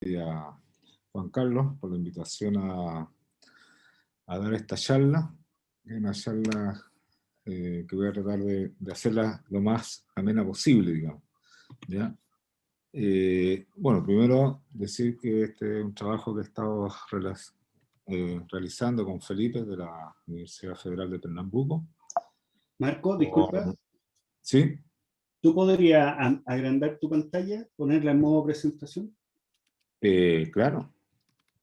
y a Juan Carlos por la invitación a dar esta charla. Es una charla que voy a tratar de hacerla lo más amena posible, digamos. ¿Ya? Bueno, primero decir que este es un trabajo que he estado realizando con Felipe de la Universidad Federal de Pernambuco. Marco, disculpa. ¿Sí? ¿Tú podrías agrandar tu pantalla, ponerla en modo presentación? Claro.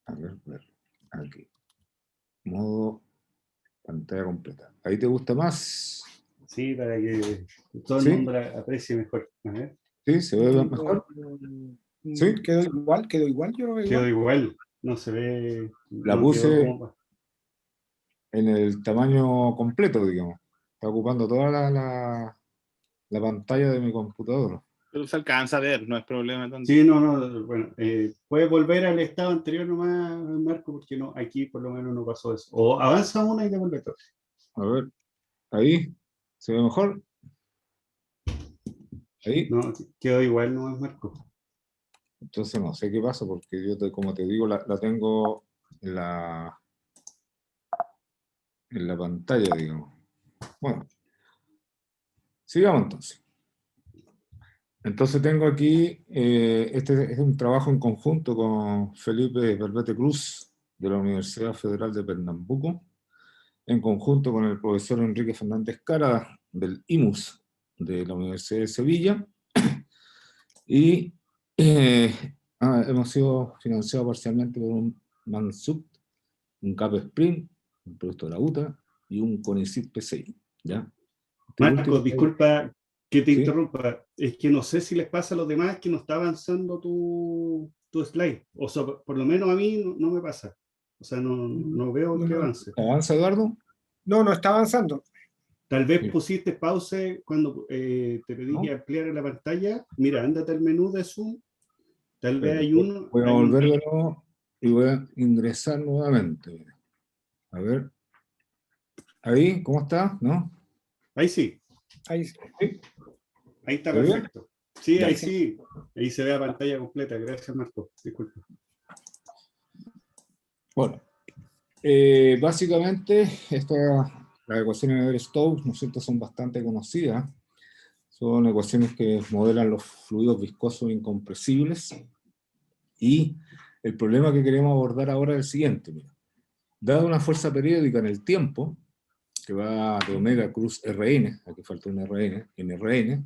A ver, aquí. Modo pantalla completa. ¿Ahí te gusta más? Sí, para que todo el ¿Sí? mundo la aprecie mejor. A ver. ¿Sí? ¿Se ve mejor? ¿Sí? Quedó igual, yo lo veo Quedó igual. igual, no se ve, La no quedó puse como... en el tamaño completo, digamos. Está ocupando toda la pantalla de mi computador. Pero se alcanza a ver, no es problema tanto. Sí, no, bueno, puedes volver al estado anterior nomás, Marco, porque no, aquí por lo menos no pasó eso. O avanza una y devuelve todo. A ver, ahí, ¿se ve mejor? Ahí. No, quedó igual nomás, Marco. Entonces no sé qué pasa, porque yo, como te digo, la tengo en la pantalla, digamos. Bueno, sigamos entonces. Entonces tengo aquí, este es un trabajo en conjunto con Felipe Verbete Cruz, de la Universidad Federal de Pernambuco, en conjunto con el profesor Enrique Fernández Cara, del IMUS, de la Universidad de Sevilla, y hemos sido financiados parcialmente por un MANSUB, un CAP Sprint, un producto de la UTA, y un CONICYT PCI, ¿ya? Marco, disculpa que te ¿Sí? interrumpa. Es que no sé si les pasa a los demás que no está avanzando tu slide. O sea, por lo menos a mí no me pasa. O sea, no veo que avance. ¿Avanza, Eduardo? No está avanzando. Tal vez Sí. pusiste pause cuando te pedí ¿No? que ampliara la pantalla. Mira, ándate al menú de Zoom. Tal vez hay uno. Voy a volver de nuevo y voy a ingresar nuevamente. A ver. Ahí, ¿cómo está? ¿No? Ahí sí. Ahí. ¿Sí? Ahí está ¿Se ve? perfecto. Sí, Ya. ahí sí. Ahí se ve la pantalla completa. Gracias, Marco. Disculpa. Bueno, básicamente las ecuaciones de Navier-Stokes, ¿no es cierto?, son bastante conocidas. Son ecuaciones que modelan los fluidos viscosos incompresibles. Y el problema que queremos abordar ahora es el siguiente. Mira. Dada una fuerza periódica en el tiempo, que va de omega cruz Rn, aquí falta un Rn, en Rn,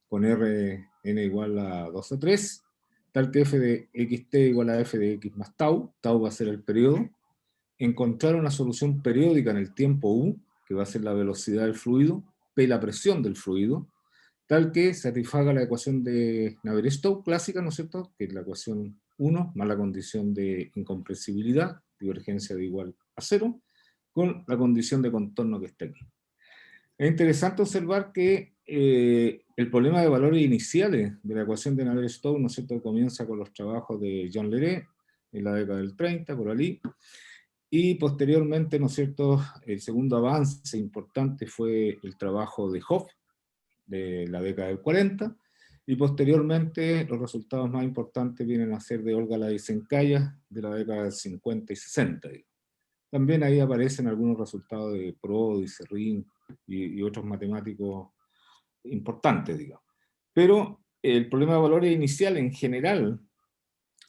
con Rn igual a 2 a 3, tal que f de xt igual a f de x más tau va a ser el periodo, encontrar una solución periódica en el tiempo u, que va a ser la velocidad del fluido, p la presión del fluido, tal que satisfaga la ecuación de Navier-Stokes clásica, ¿no es cierto?, que es la ecuación 1 más la condición de incompresibilidad, divergencia de igual a 0, con la condición de contorno que está aquí. Es interesante observar que el problema de valores iniciales de la ecuación de Navier-Stokes, ¿no es cierto?, comienza con los trabajos de Jean Leray en la década del 30, por allí, y posteriormente, ¿no es cierto?, el segundo avance importante fue el trabajo de Hopf, de la década del 40, y posteriormente los resultados más importantes vienen a ser de Olga Ladisenkaya, de la década del 50 y 60. También ahí aparecen algunos resultados de Prodi, Serrín y otros matemáticos importantes, digamos. Pero el problema de valores inicial en general,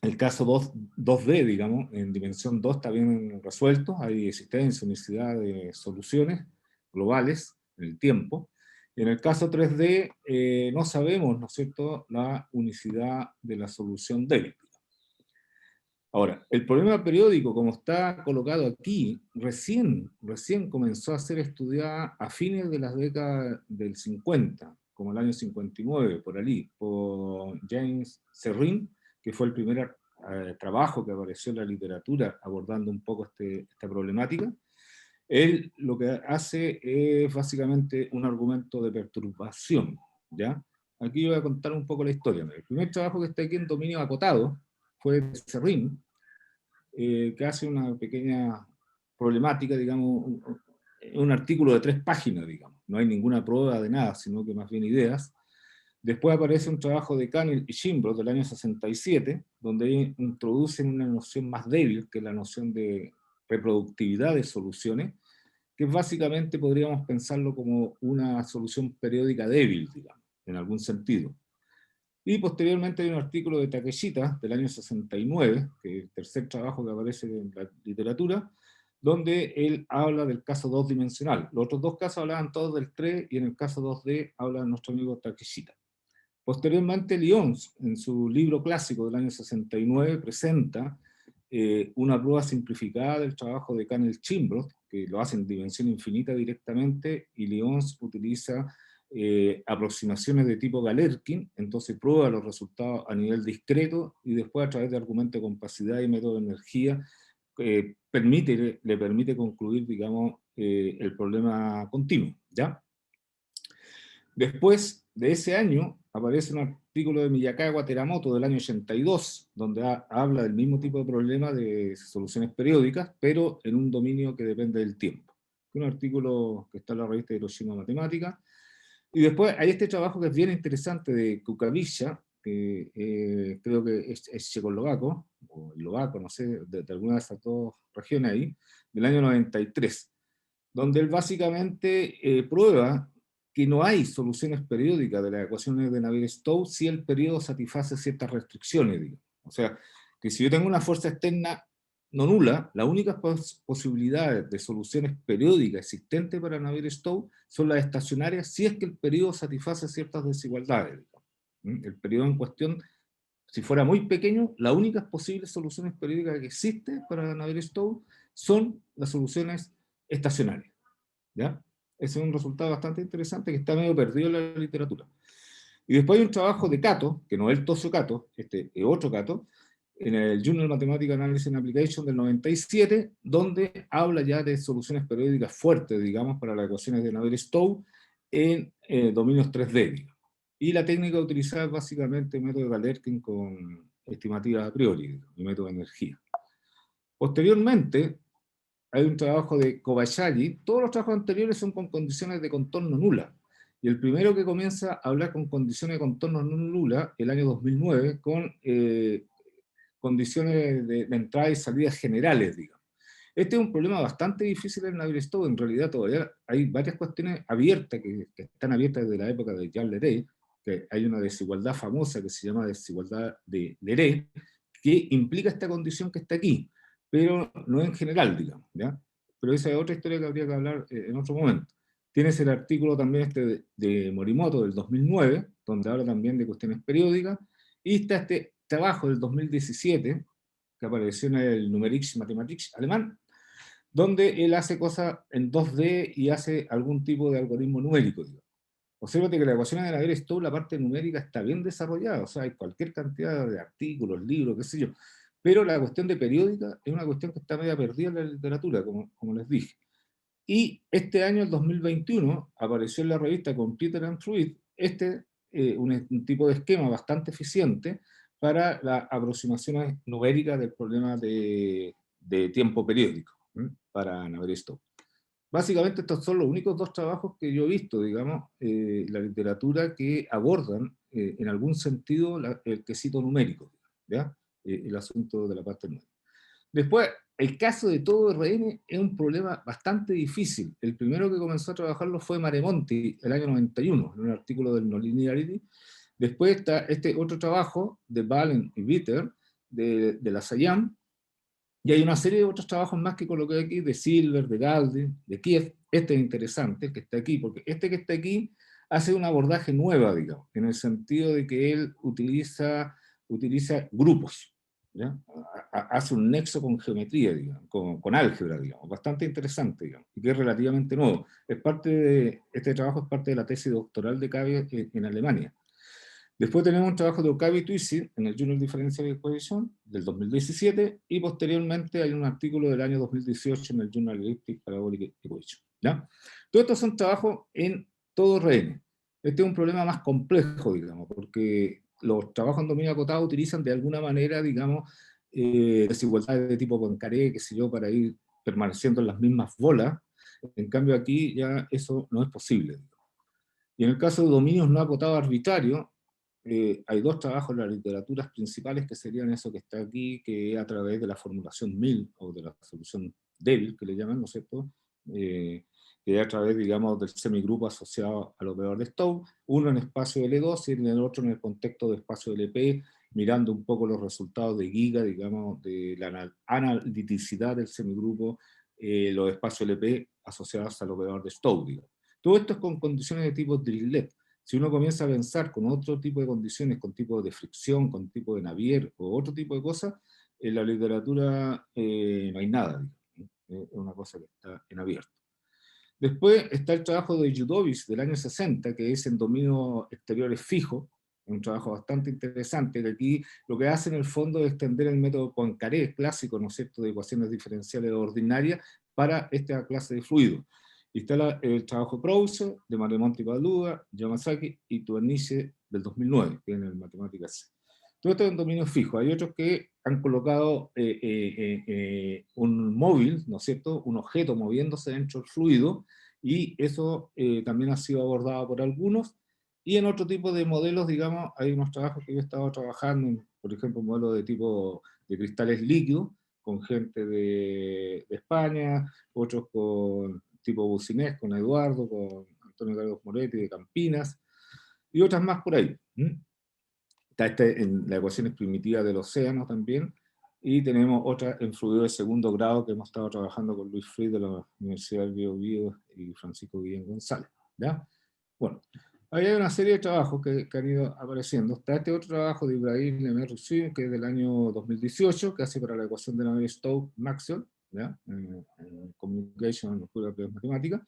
el caso 2D, digamos, en dimensión 2 está bien resuelto, hay existencia, unicidad de soluciones globales en el tiempo. Y en el caso 3D no sabemos, ¿no es cierto?, la unicidad de la solución débil. Ahora, el problema periódico, como está colocado aquí, recién comenzó a ser estudiada a fines de las décadas del 50, como el año 59, por allí, por James Serrin, que fue el primer trabajo que apareció en la literatura abordando un poco esta problemática. Él lo que hace es básicamente un argumento de perturbación, ¿ya? Aquí voy a contar un poco la historia. El primer trabajo que está aquí en dominio acotado fue de Serrin, que hace una pequeña problemática, digamos, un artículo de 3 páginas, digamos. No hay ninguna prueba de nada, sino que más bien ideas, Después aparece un trabajo de Cannell y Chimbroth del año 67, donde introducen una noción más débil, que es la noción de reproductividad de soluciones, que básicamente podríamos pensarlo como una solución periódica débil, digamos, en algún sentido. Y posteriormente hay un artículo de Takeshita del año 69, que es el tercer trabajo que aparece en la literatura, donde él habla del caso 2-dimensional. Los otros dos casos hablaban todos del 3, y en el caso 2D habla nuestro amigo Takeshita. Posteriormente, Lyons, en su libro clásico del año 69, presenta una prueba simplificada del trabajo de Cannell-Chimbroth, que lo hace en dimensión infinita directamente, y Lyons utiliza aproximaciones de tipo Galerkin, entonces prueba los resultados a nivel discreto, y después a través de argumento de compacidad y método de energía, le permite concluir, digamos, el problema continuo, ¿ya? Después de ese año, aparece un artículo de Miyakawa Teramoto del año 82, donde habla del mismo tipo de problema de soluciones periódicas, pero en un dominio que depende del tiempo. Un artículo que está en la revista de Hiroshima Matemática. Y después hay este trabajo que es bien interesante de Kukavica, que creo que es checoslovaco, o eslovaco, no sé, de alguna de esas dos regiones ahí, del año 93, donde él básicamente prueba que no hay soluciones periódicas de las ecuaciones de Navier-Stokes si el periodo satisface ciertas restricciones, digamos. O sea, que si yo tengo una fuerza externa no nula, las únicas posibilidades de soluciones periódicas existentes para Navier-Stokes son las estacionarias si es que el periodo satisface ciertas desigualdades, digamos. El periodo en cuestión, si fuera muy pequeño, las únicas posibles soluciones periódicas que existen para Navier-Stokes son las soluciones estacionarias, ¿ya? Ese es un resultado bastante interesante que está medio perdido en la literatura. Y después hay un trabajo de Kato, que no es el Toshio Kato, este es otro Kato, en el Journal Mathematical Analysis and Application del 97, donde habla ya de soluciones periódicas fuertes, digamos, para las ecuaciones de Navier-Stokes en dominios 3D, digamos. Y la técnica utilizada es básicamente el método de Galerkin con estimativas a priori, digamos, y método de energía. Posteriormente, hay un trabajo de Kobayashi. Todos los trabajos anteriores son con condiciones de contorno nula. Y el primero que comienza a hablar con condiciones de contorno nula, el año 2009, con condiciones de entrada y salida generales, digamos. Este es un problema bastante difícil en Navier-Stokes. En realidad todavía hay varias cuestiones abiertas, que están abiertas desde la época de Jean Leray, que hay una desigualdad famosa que se llama desigualdad de Leray, que implica esta condición que está aquí, pero no en general, digamos, ¿ya? Pero esa es otra historia que habría que hablar en otro momento. Tienes el artículo también este de Morimoto del 2009, donde habla también de cuestiones periódicas, y está este trabajo del 2017, que apareció en el Numerix Mathematics alemán, donde él hace cosas en 2D y hace algún tipo de algoritmo numérico, digamos. Obsérvate que la ecuación de Navier-Stokes, la parte numérica está bien desarrollada, o sea, hay cualquier cantidad de artículos, libros, qué sé yo, pero la cuestión de periódica es una cuestión que está media perdida en la literatura, como les dije. Y este año, el 2021, apareció en la revista Computer and Fluid un tipo de esquema bastante eficiente para las aproximaciones numéricas del problema de tiempo periódico, para Navier-Stokes. Básicamente estos son los únicos dos trabajos que yo he visto, digamos, la literatura que abordan en algún sentido el quesito numérico, ¿ya? El asunto de la parte numérica. Después, el caso de todo RN es un problema bastante difícil. El primero que comenzó a trabajarlo fue Maremonti, el año 91, en un artículo del Nonlinearity. Después está este otro trabajo de Valen y Bitter, de la SAYAM, y hay una serie de otros trabajos más que coloqué aquí, de Silver, de Galdi, de Kiev. Este es interesante, el que está aquí, porque este que está aquí hace un abordaje nueva, digamos, en el sentido de que él utiliza grupos, ¿ya? Hace un nexo con geometría, digamos, con álgebra, digamos, bastante interesante, digamos, y que es relativamente nuevo. Este trabajo es parte de la tesis doctoral de Cabe en Alemania. Después tenemos un trabajo de Okabe y Tuisi en el Journal Differential Equation del 2017, y posteriormente hay un artículo del año 2018 en el Journal Elliptic Parabolic Equation, ¿ya? Todos estos son trabajos en todo RN. Este es un problema más complejo, digamos, porque los trabajos en dominio acotado utilizan de alguna manera, digamos, desigualdades de tipo Poincaré, qué sé yo, para ir permaneciendo en las mismas bolas. En cambio aquí ya eso no es posible, digamos. Y en el caso de dominios no acotados arbitrarios, hay dos trabajos en las literaturas principales que serían eso que está aquí, que a través de la formulación MIL, o de la solución débil, que le llaman, ¿no es cierto?, que es a través, digamos, del semigrupo asociado al operador de Stokes, uno en espacio L2 y el otro en el contexto de espacio LP, mirando un poco los resultados de Giga, digamos, de la analiticidad del semigrupo, los espacios LP asociados al operador de Stokes, digamos. Todo esto es con condiciones de tipo Dirichlet. Si uno comienza a pensar con otro tipo de condiciones, con tipo de fricción, con tipo de Navier, o otro tipo de cosas, en la literatura no hay nada, digamos. Es una cosa que está en abierto. Después está el trabajo de Yudovic del año 60, que es en dominios exteriores fijos, un trabajo bastante interesante, que aquí lo que hace en el fondo es extender el método Poincaré clásico, ¿no es cierto?, de ecuaciones diferenciales ordinarias para esta clase de fluidos. Y está el trabajo Prouser, de Maremonti Paluda, Yamasaki y Tubernice del 2009, que es en el Matemáticas. Todo esto es en dominio fijo. Hay otros que han colocado un móvil, ¿no es cierto?, un objeto moviéndose dentro del fluido, y eso también ha sido abordado por algunos. Y en otro tipo de modelos, digamos, hay unos trabajos que yo he estado trabajando, por ejemplo, un modelo de tipo de cristales líquidos, con gente de España, otros con tipo Bucinés, con Eduardo, con Antonio Carlos Moretti de Campinas, y otras más por ahí. Está en la ecuación primitiva del océano también, y tenemos otra en fluido de segundo grado que hemos estado trabajando con Luis Fried de la Universidad del Bio Bio y Francisco Guillén González. ¿Ya? Bueno, ahí hay una serie de trabajos que han ido apareciendo. Está este otro trabajo de Ibrahim Lemer-Rousseau, que es del año 2018, que hace para la ecuación de Navier-Stokes-Maxwell, en Communication en Pura Matemática,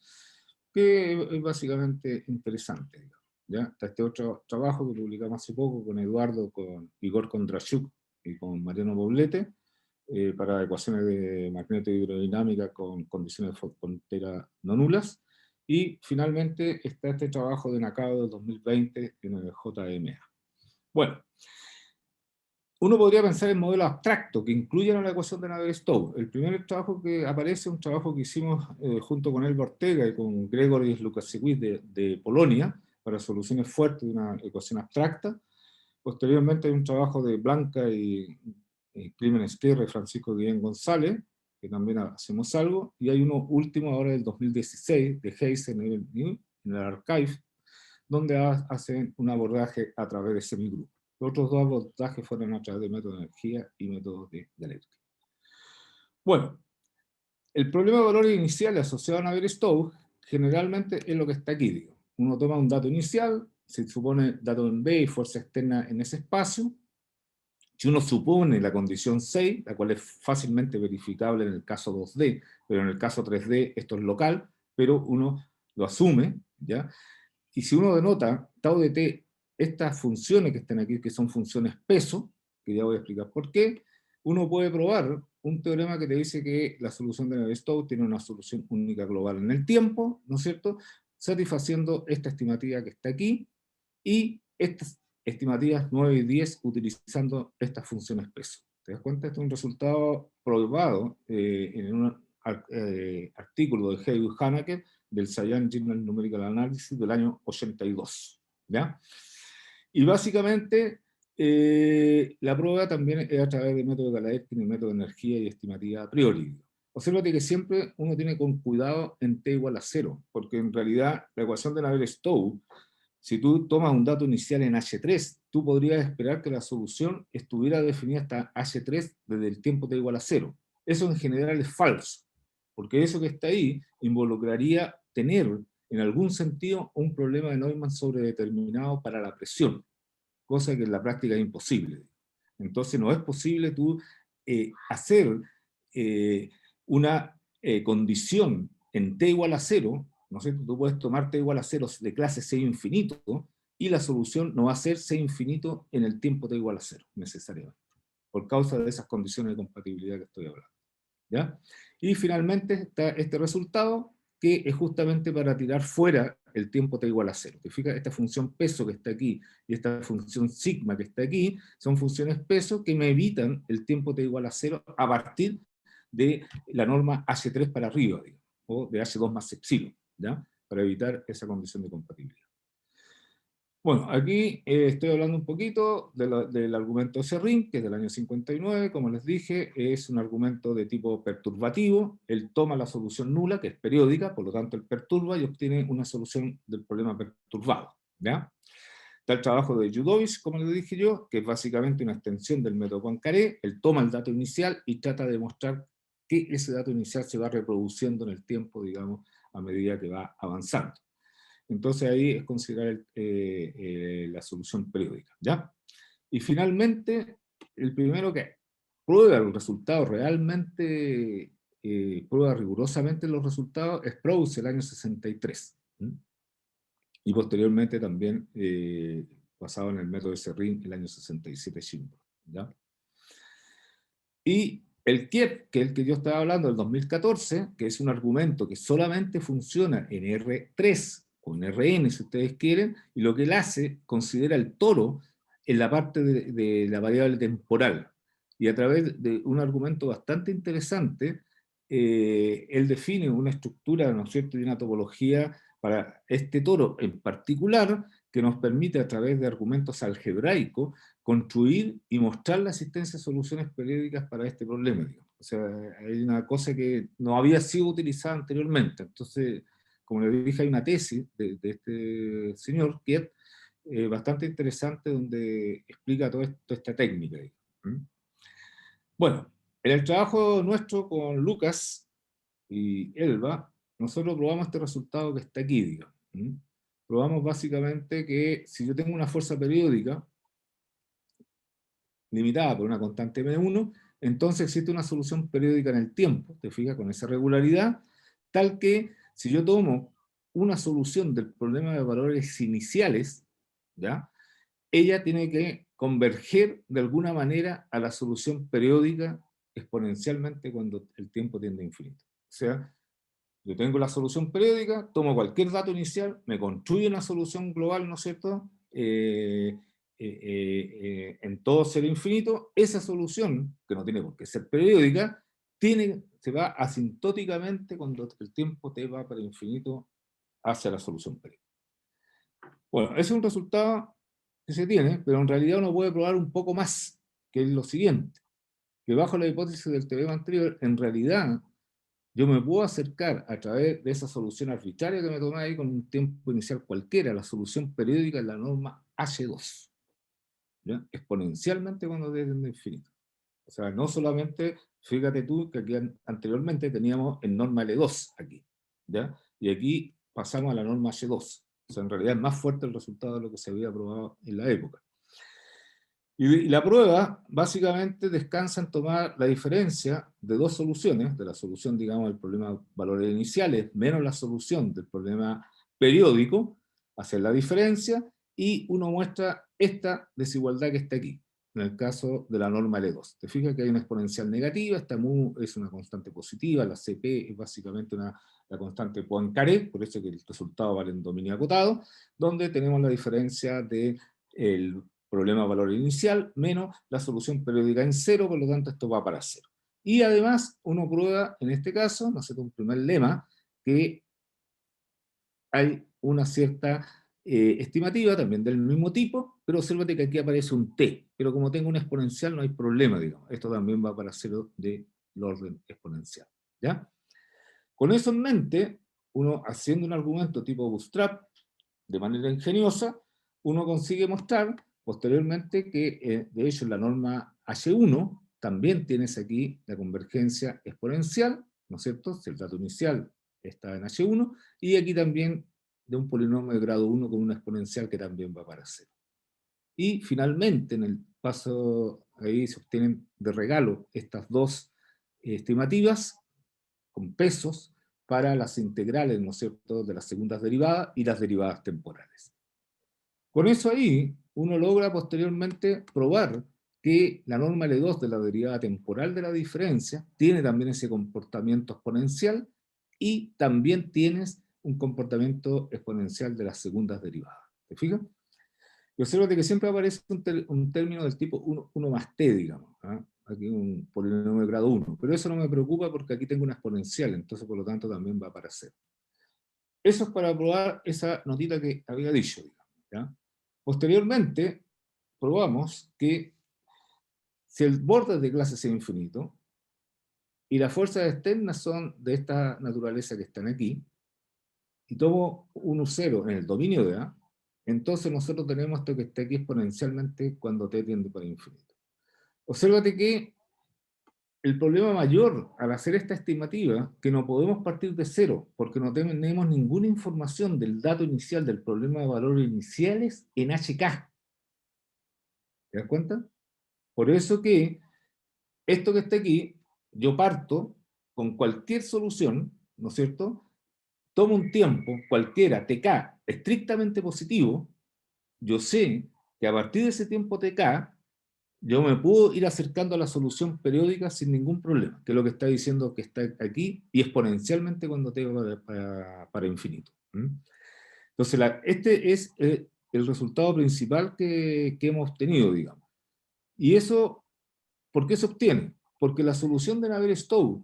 que es básicamente interesante, digamos. ¿Ya? Está este otro trabajo que publicamos hace poco con Eduardo, con Igor Kondrashuk y con Mariano Poblete, para ecuaciones de magneto-hidrodinámica con condiciones de frontera no nulas. Y finalmente está este trabajo de Nakao del 2020 en el JMA. Bueno, uno podría pensar en modelos abstractos que incluyan la ecuación de Navier-Stokes. El primer trabajo que aparece es un trabajo que hicimos junto con Elba Ortega y con Gregory Lukasiewicz de Polonia, para soluciones fuertes de una ecuación abstracta. Posteriormente hay un trabajo de Blanca y Climen Esquerra y Francisco Guillén González, que también hacemos algo, y hay uno último ahora del 2016, de Hayes en el Archive, donde hacen un abordaje a través de semigrupo. Los otros dos abordajes fueron a través de métodos de energía y métodos de dialéctica. Bueno, el problema de valores iniciales asociado a Navier-Stokes generalmente es lo que está aquí, digo. Uno toma un dato inicial, se supone dato en B y fuerza externa en ese espacio. Si uno supone la condición 6, la cual es fácilmente verificable en el caso 2D, pero en el caso 3D esto es local, pero uno lo asume, ¿ya? Y si uno denota tau de t, estas funciones que están aquí, que son funciones peso, que ya voy a explicar por qué, uno puede probar un teorema que te dice que la solución de Navier-Stokes tiene una solución única global en el tiempo, ¿no es cierto?, satisfaciendo esta estimativa que está aquí, y estas estimativas 9 y 10 utilizando estas funciones peso. ¿Te das cuenta? Este es un resultado probado en un artículo de Heidi Haneke del Science Journal Numerical Analysis del año 82. ¿Ya? Y básicamente la prueba también es a través del método de Gallatin, el método de energía y estimativa a priori. Obsérvate que siempre uno tiene con cuidado en t igual a 0, porque en realidad la ecuación de Navier-Stokes, si tú tomas un dato inicial en H3, tú podrías esperar que la solución estuviera definida hasta H3 desde el tiempo t igual a 0. Eso en general es falso, porque eso que está ahí involucraría tener en algún sentido un problema de Neumann sobredeterminado para la presión, cosa que en la práctica es imposible. Entonces no es posible tú hacer una condición en t igual a 0, ¿no es cierto? Tú puedes tomar t igual a 0 de clase C infinito, y la solución no va a ser C infinito en el tiempo t igual a 0, necesariamente, por causa de esas condiciones de compatibilidad que estoy hablando. ¿Ya? Y finalmente está este resultado, que es justamente para tirar fuera el tiempo t igual a 0. ¿Te fijas? Esta función peso que está aquí y esta función sigma que está aquí son funciones peso que me evitan el tiempo t igual a 0 a partir de la norma H3 para arriba, digamos, o de H2 más epsilon, ¿ya? Para evitar esa condición de compatibilidad. Bueno, aquí estoy hablando un poquito del argumento de Serrín, que es del año 59, como les dije, es un argumento de tipo perturbativo. Él toma la solución nula, que es periódica, por lo tanto él perturba y obtiene una solución del problema perturbado, ¿ya? Está el trabajo de Judovich, como les dije yo, que es básicamente una extensión del método Poincaré. Él toma el dato inicial y trata de demostrar que ese dato inicial se va reproduciendo en el tiempo, digamos, a medida que va avanzando. Entonces ahí es considerar la solución periódica, ¿ya? Y finalmente, el primero que prueba los resultados realmente, prueba rigurosamente los resultados, es Proust, el año 63. ¿Mm? Y posteriormente también, basado en el método de Serrín, el año 67, Schindler, ¿ya? Y el Kiep, que es el que yo estaba hablando del 2014, que es un argumento que solamente funciona en R3, con Rn si ustedes quieren, y lo que él hace, considera el toro en la parte de la variable temporal. Y a través de un argumento bastante interesante, él define una estructura, ¿no es cierto?, y una topología para este toro en particular, que nos permite a través de argumentos algebraicos construir y mostrar la existencia de soluciones periódicas para este problema, digamos. O sea, hay una cosa que no había sido utilizada anteriormente. Entonces, como les dije, hay una tesis de este señor, Kiep, bastante interesante, donde explica toda esta técnica. ¿Mm? Bueno, en el trabajo nuestro con Lucas y Elba, nosotros probamos este resultado que está aquí, digamos. ¿Mm? Probamos básicamente que si yo tengo una fuerza periódica, limitada por una constante M1, entonces existe una solución periódica en el tiempo, te fijas, con esa regularidad, tal que si yo tomo una solución del problema de valores iniciales, ¿ya?, ella tiene que converger de alguna manera a la solución periódica exponencialmente cuando el tiempo tiende a infinito. O sea, yo tengo la solución periódica, tomo cualquier dato inicial, me construye una solución global, ¿no es cierto?, en todo ser infinito. Esa solución, que no tiene por qué ser periódica, se va asintóticamente cuando el tiempo te va para infinito hacia la solución periódica. Bueno, ese es un resultado que se tiene, pero en realidad uno puede probar un poco más, que es lo siguiente, que bajo la hipótesis del teorema anterior, en realidad yo me puedo acercar a través de esa solución arbitraria que me tomé ahí con un tiempo inicial cualquiera, la solución periódica en la norma H2, ¿ya?, exponencialmente cuando tiende a infinito. O sea, no solamente, fíjate tú que aquí anteriormente teníamos en norma L2 aquí, ¿ya? Y aquí pasamos a la norma H2. O sea, en realidad es más fuerte el resultado de lo que se había probado en la época. Y la prueba básicamente descansa en tomar la diferencia de dos soluciones, de la solución, digamos, del problema de valores iniciales, menos la solución del problema periódico, hacer la diferencia, y uno muestra esta desigualdad que está aquí, en el caso de la norma L2. Te fijas que hay una exponencial negativa, esta mu es una constante positiva, la CP es básicamente la constante Poincaré, por eso que el resultado vale en dominio acotado, donde tenemos la diferencia de el problema de valor inicial menos la solución periódica en cero, por lo tanto esto va para cero. Y además uno prueba, en este caso, no sé, un primer lema, que hay una cierta estimativa también del mismo tipo, pero obsérvate que aquí aparece un t, pero como tengo una exponencial no hay problema, digamos. Esto también va para cero del orden exponencial, ¿ya? Con eso en mente, uno haciendo un argumento tipo bootstrap, de manera ingeniosa, uno consigue mostrar posteriormente que, de hecho, en la norma H1 también tienes aquí la convergencia exponencial, ¿no es cierto?, si el dato inicial está en H1, y aquí también de un polinomio de grado 1 con una exponencial que también va para 0. Y finalmente, en el paso, ahí se obtienen de regalo estas dos estimativas con pesos para las integrales, ¿no es cierto?, de las segundas derivadas y las derivadas temporales. Con eso ahí, uno logra posteriormente probar que la norma L2 de la derivada temporal de la diferencia tiene también ese comportamiento exponencial y también tienes un comportamiento exponencial de las segundas derivadas. ¿Te fijas? Y observa que siempre aparece un término del tipo 1 más t, digamos. ¿Ah? Aquí un polinomio de grado 1. Pero eso no me preocupa porque aquí tengo una exponencial, entonces por lo tanto también va para 0. Eso es para probar esa notita que había dicho, digamos, ¿ya? Posteriormente, probamos que si el borde de clase es infinito, y las fuerzas externas son de esta naturaleza que están aquí, y tomo un U0 en el dominio de A, entonces nosotros tenemos esto que está aquí exponencialmente cuando t tiende para infinito. Obsérvate que el problema mayor al hacer esta estimativa, que no podemos partir de cero, porque no tenemos ninguna información del dato inicial del problema de valores iniciales en HK. ¿Te das cuenta? Por eso que esto que está aquí, yo parto con cualquier solución, ¿no es cierto? Tomo un tiempo, cualquiera, TK, estrictamente positivo, yo sé que a partir de ese tiempo TK, yo me puedo ir acercando a la solución periódica sin ningún problema, que es lo que está diciendo que está aquí, y exponencialmente cuando te va para infinito. Entonces, este es el resultado principal que hemos tenido, digamos. Y eso, ¿por qué se obtiene? Porque la solución de Navier-Stokes,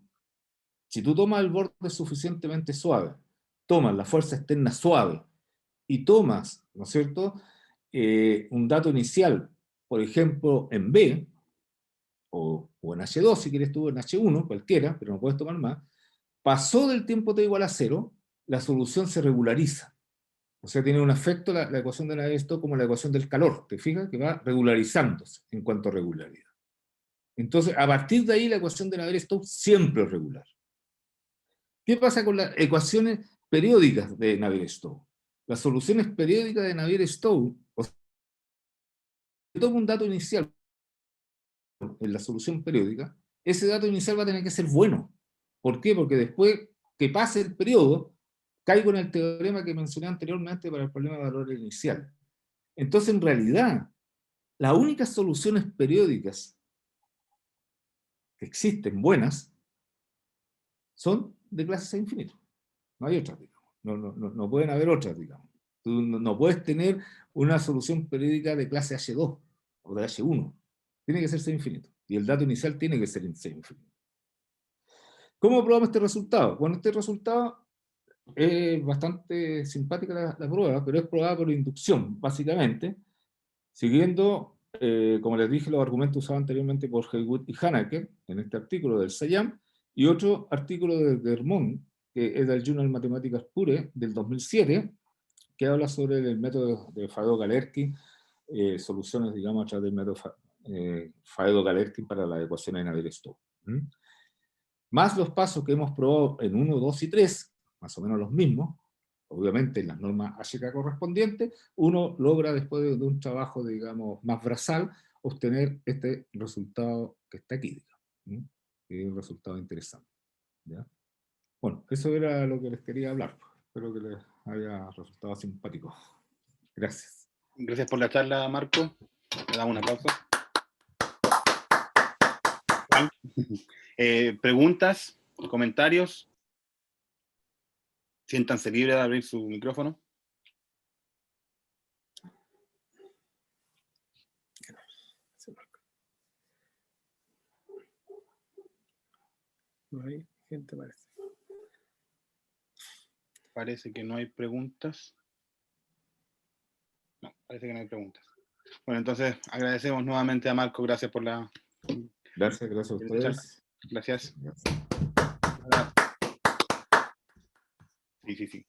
si tú tomas el borde suficientemente suave, tomas la fuerza externa suave, y tomas, ¿no es cierto?, un dato inicial, por ejemplo, en B, o en H2, si quieres tú, en H1, cualquiera, pero no puedes tomar más, pasó del tiempo t igual a 0, la solución se regulariza. O sea, tiene un efecto la ecuación de Navier-Stokes como la ecuación del calor, ¿te fijas? Que va regularizándose en cuanto a regularidad. Entonces, a partir de ahí, la ecuación de Navier-Stokes siempre es regular. ¿Qué pasa con las ecuaciones periódicas de Navier-Stokes? Las soluciones periódicas de Navier-Stokes, o sea, si tomo un dato inicial en la solución periódica, ese dato inicial va a tener que ser bueno. ¿Por qué? Porque después que pase el periodo, caigo en el teorema que mencioné anteriormente para el problema de valor inicial. Entonces, en realidad, las únicas soluciones periódicas que existen buenas son de clases a infinito. No hay otras, digamos. No pueden haber otras, digamos. Tú no puedes tener una solución periódica de clase H2 o de H1. Tiene que ser C infinito. Y el dato inicial tiene que ser C infinito. ¿Cómo probamos este resultado? Bueno, este resultado es bastante simpática la prueba, pero es probada por inducción, básicamente, siguiendo, como les dije, los argumentos usados anteriormente por Haywood y Hanaker, en este artículo del SAYAM, y otro artículo de Germont, que es del Journal Mathematics Pure, del 2007, que habla sobre el método de Faedo-Galerkin, soluciones, digamos, a través del método Faedo-Galerkin para la ecuación de Navier-Stokes. Más los pasos que hemos probado en 1, 2 y 3, más o menos los mismos, obviamente en las normas HK correspondientes, uno logra después de un trabajo, digamos, más brazal, obtener este resultado que está aquí, digamos, que es un resultado interesante. ¿Ya? Bueno, eso era lo que les quería hablar. Espero que les haya resultado simpático. Gracias. Gracias por la charla, Marco. Le damos un aplauso. Preguntas, comentarios. Siéntanse libres de abrir su micrófono. No hay gente, parece. Parece que no hay preguntas. No, parece que no hay preguntas. Bueno, entonces agradecemos nuevamente a Marco. Gracias por la... Gracias a ustedes. Gracias. Gracias. Sí.